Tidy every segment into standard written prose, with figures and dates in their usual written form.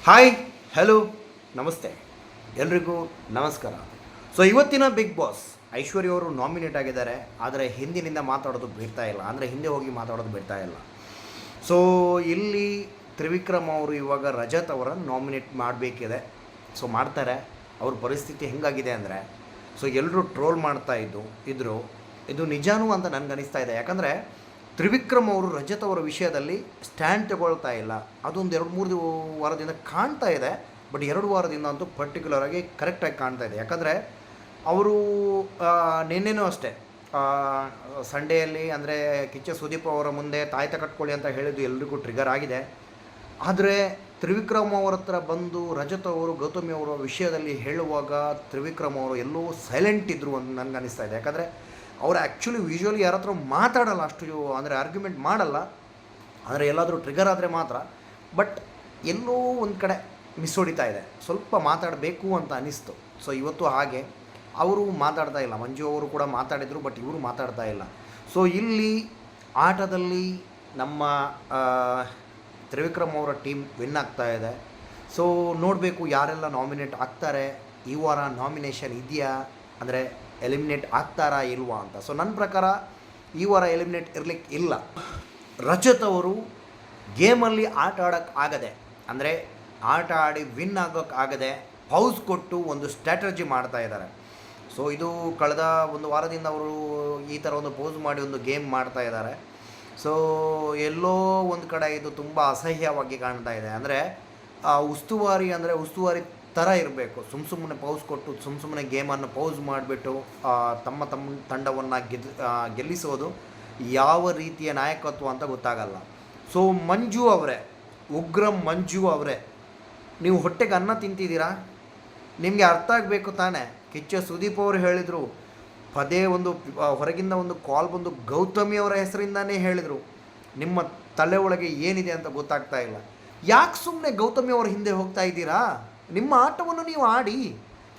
Hi, hello, ನಮಸ್ತೆ, ಎಲ್ರಿಗೂ ನಮಸ್ಕಾರ. ಸೊ ಇವತ್ತಿನ ಬಿಗ್ ಬಾಸ್ ಐಶ್ವರ್ಯ ಅವರು ನಾಮಿನೇಟ್ ಆಗಿದ್ದಾರೆ. ಆದರೆ ಹಿಂದಿನಿಂದ ಮಾತಾಡೋದು ಬಿಡ್ತಾ ಇಲ್ಲ, ಅಂದರೆ ಹಿಂದೆ ಹೋಗಿ ಮಾತಾಡೋದು ಬಿಡ್ತಾ ಇಲ್ಲ. ಸೊ ಇಲ್ಲಿ ತ್ರಿವಿಕ್ರಮ್ ಅವರು ಇವಾಗ ರಜತ್ ಅವರನ್ನು ನಾಮಿನೇಟ್ ಮಾಡಬೇಕಿದೆ. ಸೊ ಮಾಡ್ತಾರೆ. ಅವ್ರ ಪರಿಸ್ಥಿತಿ ಹೆಂಗಾಗಿದೆ ಅಂದರೆ, ಸೊ ಎಲ್ಲರೂ ಟ್ರೋಲ್ ಮಾಡ್ತಾ ಇದ್ರು. ಇದು ನಿಜಾನೂ ಅಂತ ನನಗನ್ನಿಸ್ತಾ ಇದೆ. ಯಾಕಂದರೆ ತ್ರಿವಿಕ್ರಮ್ ಅವರು ರಜತ್ ಅವರ ವಿಷಯದಲ್ಲಿ ಸ್ಟ್ಯಾಂಡ್ ತಗೊಳ್ತಾ ಇಲ್ಲ. ಅದೊಂದು 2-3 ವಾರದಿಂದ ಕಾಣ್ತಾ ಇದೆ. ಬಟ್ 2 ವಾರದಿಂದ ಅಂತೂ ಪರ್ಟಿಕ್ಯುಲರಾಗಿ ಕರೆಕ್ಟಾಗಿ ಕಾಣ್ತಾ ಇದೆ. ಯಾಕಂದರೆ ಅವರು ನಿನ್ನೆನೂ ಅಷ್ಟೇ ಸಂಡೇಯಲ್ಲಿ, ಅಂದರೆ ಕಿಚ್ಚ ಸುದೀಪ್ ಅವರ ಮುಂದೆ ತಾಯ್ತ ಕಟ್ಕೊಳ್ಳಿ ಅಂತ ಹೇಳಿದ್ದು ಎಲ್ರಿಗೂ ಟ್ರಿಗರ್ ಆಗಿದೆ. ಆದರೆ ತ್ರಿವಿಕ್ರಮ್ ಅವರ ಹತ್ರ ಬಂದು ರಜತ್ ಅವರು ಗೌತಮಿ ಅವರ ವಿಷಯದಲ್ಲಿ ಹೇಳುವಾಗ ತ್ರಿವಿಕ್ರಮ್ ಅವರು ಎಲ್ಲೋ ಸೈಲೆಂಟ್ ಇದ್ದರು ಅಂತ ನನಗೆ ಅನಿಸ್ತಾ ಇದೆ. ಯಾಕಂದರೆ ಅವರು ಆ್ಯಕ್ಚುಲಿ ಯೂಶ್ವಲಿ ಯಾರ ಹತ್ರ ಮಾತಾಡಲ್ಲ, ಅಷ್ಟು ಅಂದರೆ ಆರ್ಗ್ಯುಮೆಂಟ್ ಮಾಡಲ್ಲ. ಅಂದರೆ ಎಲ್ಲಾದರೂ ಟ್ರಿಗರ್ ಆದರೆ ಮಾತ್ರ. ಬಟ್ ಎಲ್ಲೋ ಒಂದು ಕಡೆ ಮಿಸ್ ಹೊಡಿತಾ ಇದೆ. ಸ್ವಲ್ಪ ಮಾತಾಡಬೇಕು ಅಂತ ಅನ್ನಿಸ್ತು. ಸೊ ಇವತ್ತು ಹಾಗೆ ಅವರು ಮಾತಾಡ್ತಾ ಇಲ್ಲ. ಮಂಜು ಅವರು ಕೂಡ ಮಾತಾಡಿದರು, ಬಟ್ ಇವರು ಮಾತಾಡ್ತಾ ಇಲ್ಲ. ಸೊ ಇಲ್ಲಿ ಆಟದಲ್ಲಿ ನಮ್ಮ ತ್ರಿವಿಕ್ರಮ್ ಅವರ ಟೀಮ್ ವಿನ್ ಆಗ್ತಾ ಇದೆ. ಸೊ ನೋಡಬೇಕು ಯಾರೆಲ್ಲ ನಾಮಿನೇಟ್ ಆಗ್ತಾರೆ. ಈ ವಾರ ನಾಮಿನೇಷನ್ ಇದೆಯಾ, ಅಂದರೆ ಎಲಿಮಿನೇಟ್ ಆಗ್ತಾರಾ ಇಲ್ವಾ ಅಂತ. ಸೊ ನನ್ನ ಪ್ರಕಾರ ಈ ವಾರ ಎಲಿಮಿನೇಟ್ ಇರಲಿಕ್ಕೆ ಇಲ್ಲ. ರಜತ್ ಅವರು ಗೇಮಲ್ಲಿ ಆಟ ಆಡೋಕ್ಕಾಗದೆ, ಅಂದರೆ ಆಟ ಆಡಿ ವಿನ್ ಆಗೋಕ್ಕಾಗದೆ ಪೌಸ್ ಕೊಟ್ಟು ಒಂದು ಸ್ಟ್ರಾಟಜಿ ಮಾಡ್ತಾ ಇದ್ದಾರೆ. ಸೊ ಇದು ಕಳೆದ ಒಂದು ವಾರದಿಂದ ಅವರು ಈ ಥರ ಒಂದು ಪೌಸ್ ಮಾಡಿ ಒಂದು ಗೇಮ್ ಮಾಡ್ತಾ ಇದ್ದಾರೆ. ಸೊ ಎಲ್ಲೋ ಒಂದು ಕಡೆ ಇದು ತುಂಬ ಅಸಹ್ಯವಾಗಿ ಕಾಣ್ತಾ ಇದೆ. ಅಂದರೆ ಉಸ್ತುವಾರಿ ಥರ ಇರಬೇಕು. ಸುಮ್ಮನೆ ಪೌಸ್ ಕೊಟ್ಟು ಸುಮ್ಮನೆ ಗೇಮನ್ನು ಪೌಸ್ ಮಾಡಿಬಿಟ್ಟು ತಮ್ಮ ತಂಡವನ್ನು ಗೆಲ್ಲಿಸೋದು ಯಾವ ರೀತಿಯ ನಾಯಕತ್ವ ಅಂತ ಗೊತ್ತಾಗಲ್ಲ. ಸೊ ಮಂಜು ಅವರೇ, ಉಗ್ರಂ ಮಂಜು ಅವರೇ, ನೀವು ಹೊಟ್ಟೆಗೆ ಅನ್ನ ತಿಂತಿದ್ದೀರಾ? ನಿಮಗೆ ಅರ್ಥ ಆಗಬೇಕು ತಾನೇ. ಕಿಚ್ಚ ಸುದೀಪ್ ಅವರು ಹೇಳಿದರು, ಪದೇ ಒಂದು ಹೊರಗಿಂದ ಒಂದು ಕಾಲ್ ಬಂದು ಗೌತಮಿ ಅವರ ಹೆಸರಿಂದನೇ ಹೇಳಿದರು. ನಿಮ್ಮ ತಲೆ ಒಳಗೆ ಏನಿದೆ ಅಂತ ಗೊತ್ತಾಗ್ತಾ ಇಲ್ಲ. ಯಾಕೆ ಸುಮ್ಮನೆ ಗೌತಮಿ ಅವರ ಹಿಂದೆ ಹೋಗ್ತಾ ಇದ್ದೀರಾ? ನಿಮ್ಮ ಆಟವನ್ನು ನೀವು ಆಡಿ.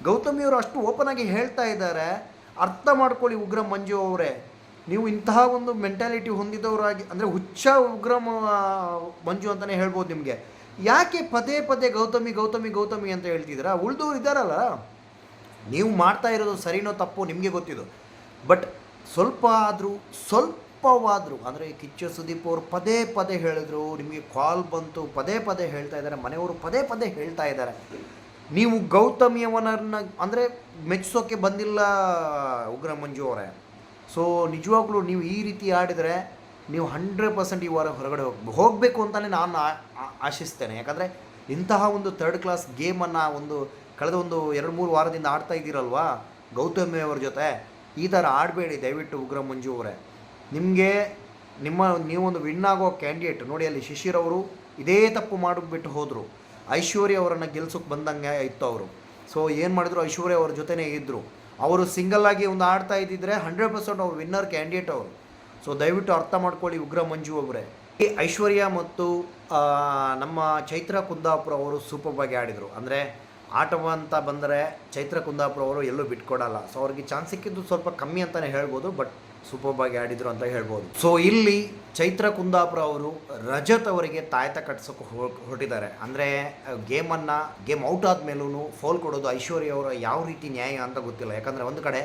ಗೌತಮಿಯವರು ಅಷ್ಟು ಓಪನ್ ಆಗಿ ಹೇಳ್ತಾ ಇದ್ದಾರೆ, ಅರ್ಥ ಮಾಡ್ಕೊಳ್ಳಿ. ಉಗ್ರಂ ಮಂಜು ಅವರೇ, ನೀವು ಇಂತಹ ಒಂದು ಮೆಂಟ್ಯಾಲಿಟಿ ಹೊಂದಿದವರಾಗಿ, ಅಂದರೆ ಹುಚ್ಚ ಉಗ್ರಂ ಮಂಜು ಅಂತಲೇ ಹೇಳ್ಬೋದು ನಿಮಗೆ. ಯಾಕೆ ಪದೇ ಗೌತಮಿ ಅಂತ ಹೇಳ್ತಿದ್ದೀರಾ? ಉಳಿದವ್ರು ಇದ್ದಾರಲ್ಲ, ನೀವು ಮಾಡ್ತಾ ಇರೋದು ಸರಿನೋ ತಪ್ಪೋ ನಿಮಗೆ ಗೊತ್ತಿದ್ದು. ಬಟ್ ಸ್ವಲ್ಪವಾದರೂ ಅಂದರೆ ಕಿಚ್ಚ ಸುದೀಪ್ ಅವರು ಪದೇ ಹೇಳಿದ್ರು, ನಿಮಗೆ ಕಾಲ್ ಬಂತು, ಪದೇ ಹೇಳ್ತಾ ಇದ್ದಾರೆ, ಮನೆಯವರು ಪದೇ ಹೇಳ್ತಾ ಇದ್ದಾರೆ. ನೀವು ಗೌತಮಿಯವನನ್ನು ಅಂದರೆ ಮೆಚ್ಚಿಸೋಕ್ಕೆ ಬಂದಿಲ್ಲ ಉಗ್ರಂ ಮಂಜು ಅವರೇ. ಸೊ ನಿಜವಾಗ್ಲೂ ನೀವು ಈ ರೀತಿ ಆಡಿದರೆ ನೀವು 100% ಈ ವಾರ ಹೊರಗಡೆ ಹೋಗಬೇಕು ಅಂತಲೇ ನಾನು ಆಶಿಸ್ತೇನೆ. ಯಾಕಂದರೆ ಇಂತಹ ಒಂದು 3rd ಕ್ಲಾಸ್ ಗೇಮನ್ನು ಕಳೆದ ಒಂದು 2-3 ವಾರದಿಂದ ಆಡ್ತಾ ಇದ್ದೀರಲ್ವಾ ಗೌತಮಿಯವರ ಜೊತೆ. ಈ ಥರ ಆಡಬೇಡಿ ದಯವಿಟ್ಟು ಉಗ್ರಂ ಮಂಜು ಅವರೇ. ನೀವೊಂದು ವಿನ್ ಆಗೋ ಕ್ಯಾಂಡಿಡೇಟ್ ನೋಡಿ. ಅಲ್ಲಿ ಶಿಶಿರ್ ಅವರು ಇದೇ ತಪ್ಪು ಮಾಡಿಬಿಟ್ಟು ಹೋದರು. ಐಶ್ವರ್ಯ ಅವರನ್ನು ಗೆಲ್ಸೋಕ್ಕೆ ಬಂದಂಗೆ ಇತ್ತು ಅವರು. ಸೊ ಏನು ಮಾಡಿದ್ರು, ಐಶ್ವರ್ಯ ಅವ್ರ ಜೊತೆನೇ ಇದ್ದರು. ಅವರು ಸಿಂಗಲ್ಲಾಗಿ ಒಂದು ಆಡ್ತಾ ಇದ್ದಿದ್ರೆ 100% ಅವ್ರು ವಿನ್ನರ್ ಕ್ಯಾಂಡಿಡೇಟ್ ಅವರು. ಸೊ ದಯವಿಟ್ಟು ಅರ್ಥ ಮಾಡ್ಕೊಳ್ಳಿ ಉಗ್ರಂ ಮಂಜು ಅವರೇ. ಐಶ್ವರ್ಯ ಮತ್ತು ನಮ್ಮ ಚೈತ್ರ ಕುಂದಾಪುರ ಅವರು ಸೂಪರ್ಬಾಗಿ ಆಡಿದರು. ಅಂದರೆ ಆಟವಂತ ಬಂದರೆ ಚೈತ್ರ ಕುಂದಾಪುರ ಅವರು ಎಲ್ಲೂ ಬಿಟ್ಕೊಡಲ್ಲ. ಸೊ ಅವ್ರಿಗೆ ಚಾನ್ಸ್ ಸಿಕ್ಕಿದ್ದು ಸ್ವಲ್ಪ ಕಮ್ಮಿ ಅಂತಲೇ ಹೇಳ್ಬೋದು, ಬಟ್ ಸೂಪರ್ಬಾಗಿ ಆಡಿದರು ಅಂತ ಹೇಳ್ಬೋದು. ಸೊ ಇಲ್ಲಿ ಚೈತ್ರ ಕುಂದಾಪುರ ಅವರು ರಜತ್ ಅವರಿಗೆ ತಾಯ್ತ ಕಟ್ಸೋಕೆ ಹೊರಟಿದ್ದಾರೆ. ಅಂದರೆ ಗೇಮ್ ಔಟ್ ಆದಮೇಲೂ ಫೌಲ್ ಕೊಡೋದು ಐಶ್ವರ್ಯ ಅವರ ಯಾವ ರೀತಿ ನ್ಯಾಯ ಅಂತ ಗೊತ್ತಿಲ್ಲ. ಯಾಕಂದರೆ ಒಂದು ಕಡೆ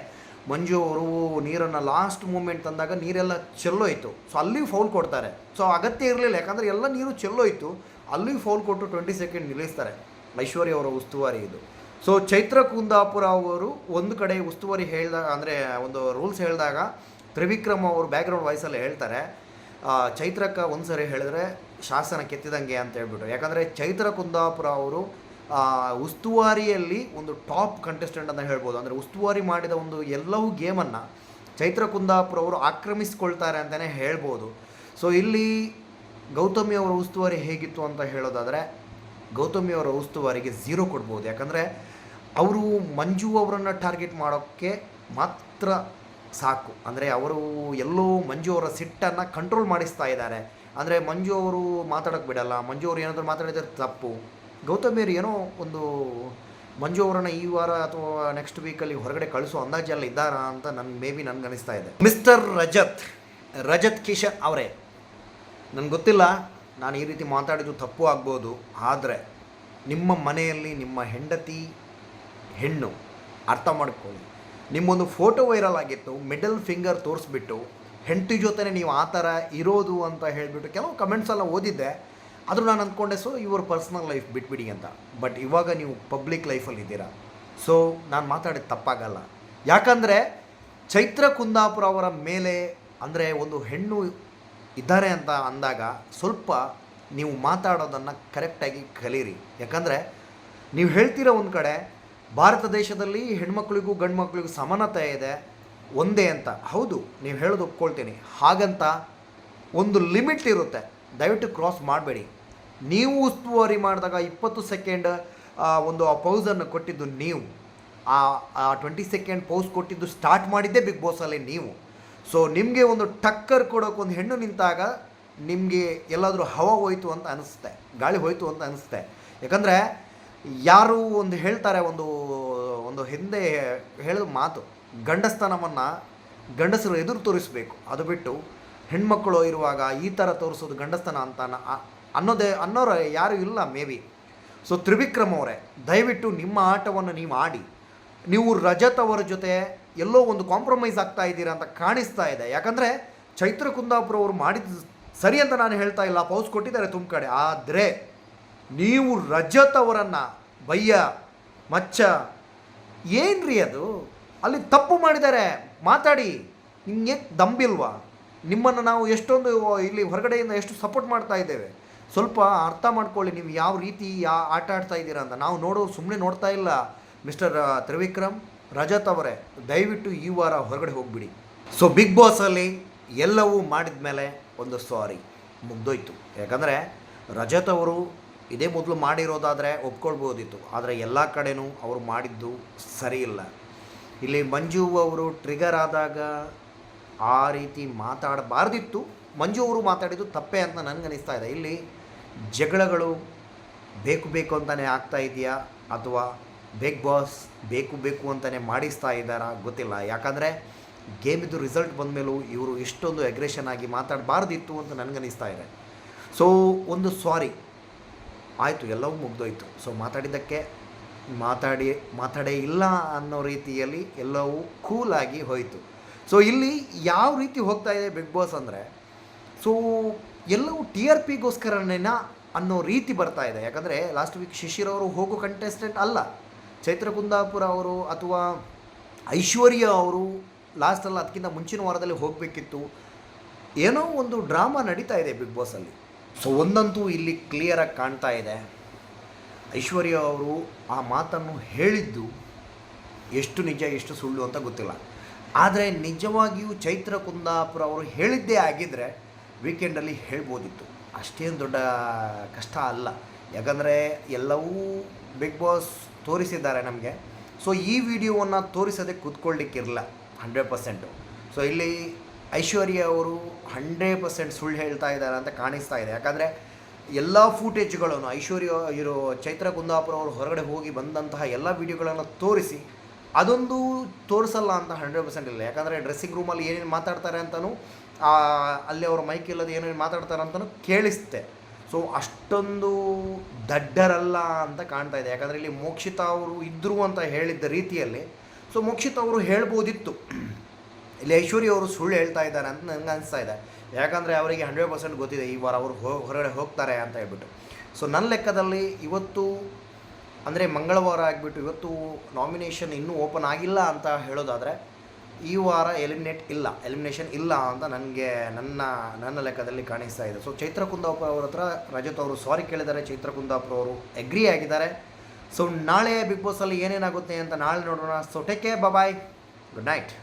ಮಂಜು ಅವರು ನೀರನ್ನು ಲಾಸ್ಟ್ ಮೂಮೆಂಟ್ ತಂದಾಗ ನೀರೆಲ್ಲ ಚೆಲ್ಲೋಯ್ತು. ಸೊ ಅಲ್ಲಿಯೂ ಫೌಲ್ ಕೊಡ್ತಾರೆ. ಸೊ ಅಗತ್ಯ ಇರಲಿಲ್ಲ, ಯಾಕಂದರೆ ಎಲ್ಲ ನೀರು ಚೆಲ್ಲೋಯ್ತು. ಅಲ್ಲಿಯೂ ಫೌಲ್ ಕೊಟ್ಟು 20 ಸೆಕೆಂಡ್ ನಿಲ್ಲಿಸ್ತಾರೆ. ಐಶ್ವರ್ಯ ಅವರ ಉಸ್ತುವಾರಿ ಇದು. ಸೊ ಚೈತ್ರ ಕುಂದಾಪುರ ಅವರು ಒಂದು ಕಡೆ ಉಸ್ತುವಾರಿ ಹೇಳಿದಾಗ, ಅಂದರೆ ಒಂದು ರೂಲ್ಸ್ ಹೇಳಿದಾಗ ತ್ರಿವಿಕ್ರಮ್ ಅವರು ಬ್ಯಾಕ್ಗ್ರೌಂಡ್ ವಾಯ್ಸಲ್ಲಿ ಹೇಳ್ತಾರೆ, ಚೈತ್ರಕ್ಕೆ ಒಂದು ಸರಿ ಹೇಳಿದ್ರೆ ಶಾಸನ ಕೆತ್ತಿದಂಗೆ ಅಂತ ಹೇಳ್ಬಿಟ್ಟು. ಯಾಕಂದರೆ ಚೈತ್ರ ಕುಂದಾಪುರ ಅವರು ಉಸ್ತುವಾರಿಯಲ್ಲಿ ಒಂದು ಟಾಪ್ ಕಂಟೆಸ್ಟೆಂಟ್ ಅಂತ ಹೇಳ್ಬೋದು. ಅಂದರೆ ಉಸ್ತುವಾರಿ ಮಾಡಿದ ಒಂದು ಎಲ್ಲವೂ ಗೇಮನ್ನು ಚೈತ್ರ ಕುಂದಾಪುರ ಅವರು ಆಕ್ರಮಿಸ್ಕೊಳ್ತಾರೆ ಅಂತಲೇ ಹೇಳ್ಬೋದು. ಸೊ ಇಲ್ಲಿ ಗೌತಮಿ ಅವರ ಉಸ್ತುವಾರಿ ಹೇಗಿತ್ತು ಅಂತ ಹೇಳೋದಾದರೆ, ಗೌತಮಿ ಅವರ ಉಸ್ತುವಾರಿಗೆ 0 ಕೊಡ್ಬೋದು. ಯಾಕಂದರೆ ಅವರು ಮಂಜು ಅವರನ್ನು ಟಾರ್ಗೆಟ್ ಮಾಡೋಕ್ಕೆ ಮಾತ್ರ ಸಾಕು. ಅಂದರೆ ಅವರು ಎಲ್ಲೋ ಮಂಜು ಅವರ ಸಿಟ್ಟನ್ನು ಕಂಟ್ರೋಲ್ ಮಾಡಿಸ್ತಾ ಇದ್ದಾರೆ. ಅಂದರೆ ಮಂಜು ಅವರು ಮಾತಾಡೋಕ್ಕೆ ಬಿಡಲ್ಲ. ಮಂಜು ಅವರು ಏನಾದರೂ ಮಾತಾಡಿದರೆ ತಪ್ಪು. ಗೌತಮಿಯರು ಏನೋ ಒಂದು ಮಂಜು ಅವರನ್ನು ಈ ವಾರ ಅಥವಾ ನೆಕ್ಸ್ಟ್ ವೀಕಲ್ಲಿ ಹೊರಗಡೆ ಕಳಿಸೋ ಅಂದಾಜಲ್ಲಿ ಇದ್ದಾರಾ ಅಂತ ನನಗೆ ಅನಿಸ್ತಾ ಇದೆ. ಮಿಸ್ಟರ್ ರಜತ್ ಕಿಶನ್ ಅವರೇ, ನನಗೆ ಗೊತ್ತಿಲ್ಲ, ನಾನು ಈ ರೀತಿ ಮಾತಾಡಿದ್ದು ತಪ್ಪು ಆಗ್ಬೋದು. ಆದರೆ ನಿಮ್ಮ ಮನೆಯಲ್ಲಿ ನಿಮ್ಮ ಹೆಂಡತಿ ಹೆಣ್ಣು ಅರ್ಥ ಮಾಡ್ಕೊಳ್ಳಿ. ನಿಮ್ಮೊಂದು ಫೋಟೋ ವೈರಲ್ ಆಗಿತ್ತು, ಮಿಡಲ್ ಫಿಂಗರ್ ತೋರಿಸ್ಬಿಟ್ಟು ಹೆಂಡತಿ ಜೊತೆ ನೀವು ಆ ಥರ ಇರೋದು ಅಂತ ಹೇಳಿಬಿಟ್ಟು ಕೆಲವು ಕಮೆಂಟ್ಸ್ ಎಲ್ಲ ಓದಿದ್ದೆ. ಆದರೂ ನಾನು ಅಂದ್ಕೊಂಡೆ ಇವ್ರ ಪರ್ಸ್ನಲ್ ಲೈಫ್ ಬಿಟ್ಬಿಡಿ ಅಂತ. ಬಟ್ ಇವಾಗ ನೀವು ಪಬ್ಲಿಕ್ ಲೈಫಲ್ಲಿ ಇದ್ದೀರಾ, ಸೊ ನಾನು ಮಾತಾಡಿದ ತಪ್ಪಾಗಲ್ಲ. ಯಾಕಂದರೆ ಚೈತ್ರ ಕುಂದಾಪುರ ಅವರ ಮೇಲೆ ಅಂದರೆ ಒಂದು ಹೆಣ್ಣು ಇದ್ದಾರೆ ಅಂತ ಅಂದಾಗ ಸ್ವಲ್ಪ ನೀವು ಮಾತಾಡೋದನ್ನು ಕರೆಕ್ಟಾಗಿ ಕಲೀರಿ. ಯಾಕಂದರೆ ನೀವು ಹೇಳ್ತೀರ ಒಂದು ಕಡೆ ಭಾರತ ದೇಶದಲ್ಲಿ ಹೆಣ್ಮಕ್ಳಿಗೂ ಗಂಡು ಮಕ್ಕಳಿಗೂ ಸಮಾನತೆ ಇದೆ ಒಂದೇ ಅಂತ. ಹೌದು, ನೀವು ಹೇಳೋದು ಒಪ್ಕೊಳ್ತೀನಿ. ಹಾಗಂತ ಒಂದು ಲಿಮಿಟ್ ಇರುತ್ತೆ, ದಯವಿಟ್ಟು ಕ್ರಾಸ್ ಮಾಡಬೇಡಿ. ನೀವು ಉಸ್ತುವಾರಿ ಮಾಡಿದಾಗ 20 ಸೆಕೆಂಡ್ ಒಂದು ಪೌಸನ್ನು ಕೊಟ್ಟಿದ್ದು ನೀವು, ಆ 20 ಸೆಕೆಂಡ್ ಪೌಸ್ ಕೊಟ್ಟಿದ್ದು ಸ್ಟಾರ್ಟ್ ಮಾಡಿದ್ದೇ ಬಿಗ್ ಬಾಸಲ್ಲಿ ನೀವು. ಸೊ ನಿಮಗೆ ಒಂದು ಟಕ್ಕರ್ ಕೊಡೋಕೆ ಒಂದು ಹೆಣ್ಣು ನಿಂತಾಗ ನಿಮಗೆ ಎಲ್ಲಾದರೂ ಹವಾ ಹೋಯ್ತು ಅಂತ ಅನಿಸುತ್ತೆ, ಗಾಳಿ ಹೋಯ್ತು ಅಂತ ಅನಿಸುತ್ತೆ. ಯಾಕಂದರೆ ಯಾರು ಒಂದು ಹೇಳ್ತಾರೆ, ಒಂದು ಹಿಂದೆ ಹೇಳಿದ ಮಾತು, ಗಂಡಸ್ತನವನ್ನು ಗಂಡಸರು ಎದುರು ತೋರಿಸಬೇಕು, ಅದು ಬಿಟ್ಟು ಹೆಣ್ಮಕ್ಕಳು ಇರುವಾಗ ಈ ಥರ ತೋರಿಸೋದು ಗಂಡಸ್ತನ ಅಂತ ಅನ್ನೋರು ಯಾರೂ ಇಲ್ಲ ಮೇ ಬಿ. ಸೊ ತ್ರಿವಿಕ್ರಮ್ ಅವರೇ, ದಯವಿಟ್ಟು ನಿಮ್ಮ ಆಟವನ್ನು ನೀವು ಆಡಿ. ನೀವು ರಜತ್ ಅವರ ಜೊತೆ ಎಲ್ಲೋ ಒಂದು ಕಾಂಪ್ರಮೈಸ್ ಆಗ್ತಾ ಇದ್ದೀರಾ ಅಂತ ಕಾಣಿಸ್ತಾ ಇದೆ. ಯಾಕಂದರೆ ಚೈತ್ರ ಕುಂದಾಪುರ ಅವರು ಮಾಡಿದ್ದು ಸರಿ ಅಂತ ನಾನು ಹೇಳ್ತಾ ಇಲ್ಲ, ಪೌಸ್ ಕೊಟ್ಟಿದ್ದಾರೆ ತುಂಬ ಕಡೆ. ಆದರೆ ನೀವು ರಜತ್ ಅವರನ್ನು ಬಯ್ಯ ಮಚ್ಚ ಏನ್ರಿ ಅದು, ಅಲ್ಲಿ ತಪ್ಪು ಮಾಡಿದ್ದಾರೆ, ಮಾತಾಡಿ. ನಿಮಗೆ ದಂಬಿಲ್ವಾ? ನಿಮ್ಮನ್ನು ನಾವು ಎಷ್ಟೊಂದು ಇಲ್ಲಿ ಹೊರಗಡೆಯಿಂದ ಎಷ್ಟು ಸಪೋರ್ಟ್ ಮಾಡ್ತಾ ಇದ್ದೇವೆ, ಸ್ವಲ್ಪ ಅರ್ಥ ಮಾಡ್ಕೊಳ್ಳಿ ನೀವು ಯಾವ ರೀತಿ ಆಟ ಆಡ್ತಾ ಇದ್ದೀರಾ ಅಂತ. ನಾವು ಸುಮ್ಮನೆ ನೋಡ್ತಾ ಇಲ್ಲ. ಮಿಸ್ಟರ್ ತ್ರಿವಿಕ್ರಮ್, ರಜತ್ ಅವರೇ, ದಯವಿಟ್ಟು ಈ ವಾರ ಹೊರಗಡೆ ಹೋಗಿಬಿಡಿ. ಸೊ ಬಿಗ್ ಬಾಸಲ್ಲಿ ಎಲ್ಲವೂ ಮಾಡಿದ ಮೇಲೆ ಒಂದು ಸಾರಿ ಮುಗ್ದೋಯ್ತು. ಯಾಕಂದರೆ ರಜತ್ ಅವರು ಇದೇ ಮೊದಲು ಮಾಡಿರೋದಾದರೆ ಒಪ್ಕೊಳ್ಬೋದಿತ್ತು, ಆದರೆ ಎಲ್ಲ ಕಡೆನೂ ಅವರು ಮಾಡಿದ್ದು ಸರಿ ಇಲ್ಲ. ಇಲ್ಲಿ ಮಂಜು ಅವರು ಟ್ರಿಗರ್ ಆದಾಗ ಆ ರೀತಿ ಮಾತಾಡಬಾರ್ದಿತ್ತು. ಮಂಜು ಅವರು ಮಾತಾಡಿದ್ದು ತಪ್ಪೇ ಅಂತ ನನಗನ್ನಿಸ್ತಾ ಇದೆ. ಇಲ್ಲಿ ಜಗಳಗಳು ಬೇಕು ಅಂತಲೇ ಆಗ್ತಾ ಇದೆಯಾ ಅಥವಾ ಬಿಗ್ ಬಾಸ್ ಬೇಕು ಅಂತಲೇ ಮಾಡಿಸ್ತಾ ಇದ್ದಾರಾ ಗೊತ್ತಿಲ್ಲ. ಯಾಕಂದರೆ ಗೇಮಿದ್ದು ರಿಸಲ್ಟ್ ಬಂದ ಮೇಲೂ ಇವರು ಇಷ್ಟೊಂದು ಅಗ್ರೆಷನ್ ಆಗಿ ಮಾತಾಡಬಾರ್ದಿತ್ತು ಅಂತ ನನಗನ್ನಿಸ್ತಾ ಇದೆ. ಸೊ ಒಂದು ಸಾರಿ ಆಯಿತು, ಎಲ್ಲವೂ ಮುಗ್ದೋಯ್ತು. ಸೊ ಮಾತಾಡಿದ್ದಕ್ಕೆ ಮಾತಾಡೇ ಇಲ್ಲ ಅನ್ನೋ ರೀತಿಯಲ್ಲಿ ಎಲ್ಲವೂ ಕೂಲಾಗಿ ಹೋಯಿತು. ಸೊ ಇಲ್ಲಿ ಯಾವ ರೀತಿ ಹೋಗ್ತಾ ಇದೆ ಬಿಗ್ ಬಾಸ್ ಅಂದರೆ, ಸೊ ಎಲ್ಲವೂ TRPಗೋಸ್ಕರನೇನಾ ಅನ್ನೋ ರೀತಿ ಬರ್ತಾ ಇದೆ. ಯಾಕಂದರೆ ಲಾಸ್ಟ್ ವೀಕ್ ಶಿಶಿರ್ ಅವರು ಹೋಗೋ ಕಂಟೆಸ್ಟೆಂಟ್ ಅಲ್ಲ, ಚೈತ್ರ ಕುಂದಾಪುರ ಅವರು ಅಥವಾ ಐಶ್ವರ್ಯ ಅವರು ಲಾಸ್ಟಲ್ಲಿ ಅದಕ್ಕಿಂತ ಮುಂಚಿನ ವಾರದಲ್ಲಿ ಹೋಗಬೇಕಿತ್ತು. ಏನೋ ಒಂದು ಡ್ರಾಮಾ ನಡೀತಾ ಇದೆ ಬಿಗ್ ಬಾಸಲ್ಲಿ. ಸೊ ಒಂದಂತೂ ಇಲ್ಲಿ ಕ್ಲಿಯರಾಗಿ ಕಾಣ್ತಾ ಇದೆ, ಐಶ್ವರ್ಯ ಅವರು ಆ ಮಾತನ್ನು ಹೇಳಿದ್ದು ಎಷ್ಟು ನಿಜ ಎಷ್ಟು ಸುಳ್ಳು ಅಂತ ಗೊತ್ತಿಲ್ಲ. ಆದರೆ ನಿಜವಾಗಿಯೂ ಚೈತ್ರ ಕುಂದಾಪುರ ಅವರು ಹೇಳಿದ್ದೇ ಆಗಿದ್ದರೆ ವೀಕೆಂಡಲ್ಲಿ ಹೇಳ್ಬೋದಿತ್ತು, ಅಷ್ಟೇನು ದೊಡ್ಡ ಕಷ್ಟ ಅಲ್ಲ. ಯಾಕಂದರೆ ಎಲ್ಲವೂ ಬಿಗ್ ಬಾಸ್ ತೋರಿಸಿದ್ದಾರೆ ನಮಗೆ. ಸೊ ಈ ವಿಡಿಯೋವನ್ನು ತೋರಿಸೋದೇ ಕೂತ್ಕೊಳ್ಳಿಕ್ಕಿರಲ್ಲ 100%. ಸೊ ಇಲ್ಲಿ ಐಶ್ವರ್ಯ ಅವರು 100% ಸುಳ್ಳು ಹೇಳ್ತಾ ಇದ್ದಾರೆ ಅಂತ ಕಾಣಿಸ್ತಾ ಇದೆ. ಯಾಕಂದರೆ ಎಲ್ಲ ಫೂಟೇಜ್ಗಳನ್ನು ಐಶ್ವರ್ಯ ಚೈತ್ರ ಕುಂದಾಪುರ ಅವರು ಹೊರಗಡೆ ಹೋಗಿ ಬಂದಂತಹ ಎಲ್ಲ ವಿಡಿಯೋಗಳನ್ನು ತೋರಿಸಿ ಅದೊಂದು ತೋರಿಸಲ್ಲ ಅಂತ 100% ಇಲ್ಲ. ಯಾಕಂದರೆ ಡ್ರೆಸ್ಸಿಂಗ್ ರೂಮಲ್ಲಿ ಏನೇನು ಮಾತಾಡ್ತಾರೆ ಅಂತಲೂ ಅಲ್ಲಿ ಅವರ ಮೈಕ್ ಇಲ್ಲದೆ ಏನೇನು ಮಾತಾಡ್ತಾರೆ ಅಂತಲೂ ಕೇಳಿಸುತ್ತೆ. ಸೊ ಅಷ್ಟೊಂದು ದಡ್ಡರಲ್ಲ ಅಂತ ಕಾಣ್ತಾ ಇದೆ. ಯಾಕಂದರೆ ಇಲ್ಲಿ ಮೋಕ್ಷಿತಾ ಅವರು ಇದ್ದರು ಅಂತ ಹೇಳಿದ್ದ ರೀತಿಯಲ್ಲಿ ಸೊ ಮೋಕ್ಷಿತಾ ಅವರು ಹೇಳ್ಬೋದಿತ್ತು. ಇಲ್ಲಿ ಐಶ್ವರ್ಯ ಅವರು ಸುಳ್ಳು ಹೇಳ್ತಾ ಇದ್ದಾರೆ ಅಂತ ನನಗೆ ಅನಿಸ್ತಾ ಇದೆ. ಯಾಕಂದರೆ ಅವರಿಗೆ 100% ಗೊತ್ತಿದೆ ಈ ವಾರ ಅವರು ಹೊರಗಡೆ ಹೋಗ್ತಾರೆ ಅಂತ ಹೇಳ್ಬಿಟ್ಟು. ಸೊ ನನ್ನ ಲೆಕ್ಕದಲ್ಲಿ ಇವತ್ತು ಅಂದರೆ ಮಂಗಳವಾರ ಆಗಿಬಿಟ್ಟು ಇವತ್ತು ನಾಮಿನೇಷನ್ ಇನ್ನೂ ಓಪನ್ ಆಗಿಲ್ಲ ಅಂತ ಹೇಳೋದಾದರೆ ಈ ವಾರ ಎಲಿಮಿನೇಷನ್ ಇಲ್ಲ ಅಂತ ನನಗೆ ನನ್ನ ಲೆಕ್ಕದಲ್ಲಿ ಕಾಣಿಸ್ತಾ ಇದೆ. ಸೊ ಚೈತ್ರ ಕುಂದಾಪುರ ಅವ್ರ ಹತ್ರ ರಜತ್ ಅವರು ಸಾರಿ ಕೇಳಿದ್ದಾರೆ, ಚೈತ್ರ ಕುಂದಾಪುರ ಅವರು ಅಗ್ರಿ ಆಗಿದ್ದಾರೆ. ಸೊ ನಾಳೆ ಬಿಗ್ ಬಾಸಲ್ಲಿ ಏನೇನಾಗುತ್ತೆ ಅಂತ ನಾಳೆ ನೋಡೋಣ. ಸೊ ಟೇಕ್ ಕೇರ್, ಬಾಯ್, ಗುಡ್ ನೈಟ್.